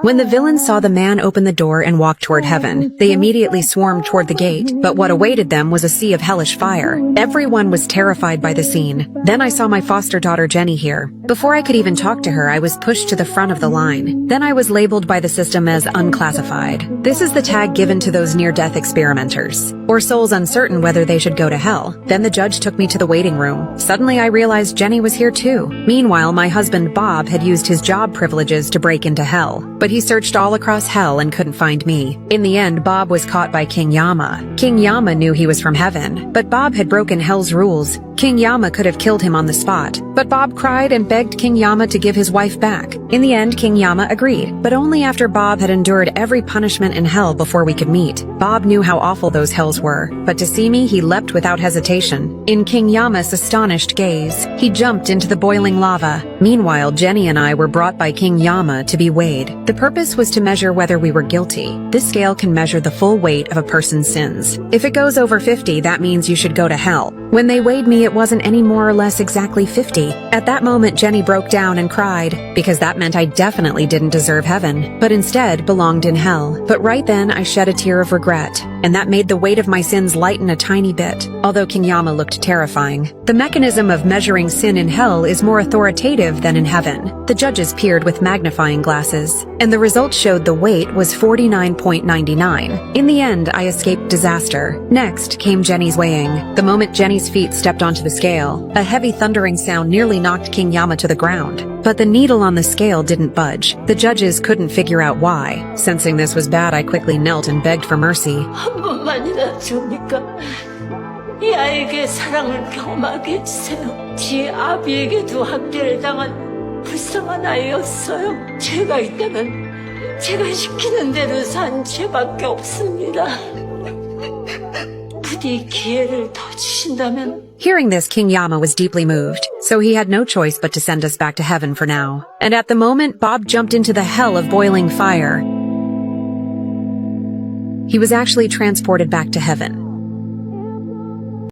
When the villains saw the man open the door and walk toward heaven, they immediately swarmed toward the gate, but what awaited them was a sea of hellish fire. Everyone was terrified by the scene. Then I saw my foster daughter Jenny here. Before I could even talk to her, I was pushed to the front of the line. Then I was labeled by the system as unclassified. This is the tag given to those near-death experimenters, or souls uncertain whether they should go to hell. Then the judge took me to the waiting room. Suddenly I realized Jenny was here too. Meanwhile, my husband Bob had used his job privileges to break into hell, but he searched all across hell and couldn't find me. In the end, Bob was caught by King Yama. King Yama knew he was from heaven, but Bob had broken hell's rules. King Yama could have killed him on the spot, but Bob cried and begged King Yama to give his wife back. In the end, King Yama agreed, but only after Bob had endured every punishment in hell before we could meet. Bob knew how awful those hells were, but to see me, he leapt without hesitation. In King Yama's astonished gaze, he jumped into the boiling lava. Meanwhile, Jenny and I were brought by King Yama to be weighed. The purpose was to measure whether we were guilty. This scale can measure the full weight of a person's sins. If it goes over 50, that means you should go to hell. When they weighed me, it wasn't any more or less exactly 50. At that moment, Jenny broke down and cried, because that meant I definitely didn't deserve heaven, but instead belonged in hell. But right then, I shed a tear of regret, and that made the weight of my sins lighten a tiny bit, although King Yama looked terrifying. The mechanism of measuring sin in hell is more authoritative than in heaven. The judges peered with magnifying glasses, and the results showed the weight was 49.99. In the end, I escaped disaster. Next came Jenny's weighing. The moment Jenny's feet stepped onto the scale, a heavy thundering sound nearly knocked King Yama to the ground. But the needle on the scale didn't budge. The judges couldn't figure out why. Sensing this was bad, I quickly knelt and begged for mercy. 한 번만이나 줍니까? 이 아이에게 사랑을 경험하게 해주세요. 지 아비에게도 학대를 당한 불쌍한 아이였어요. 죄가 있다면 제가 시키는 대로 산 죄밖에 없습니다. 부디 기회를 더 주신다면. Hearing this, King Yama was deeply moved, so he had no choice but to send us back to heaven for now. And at the moment, Bob jumped into the hell of boiling fire. He was actually transported back to heaven.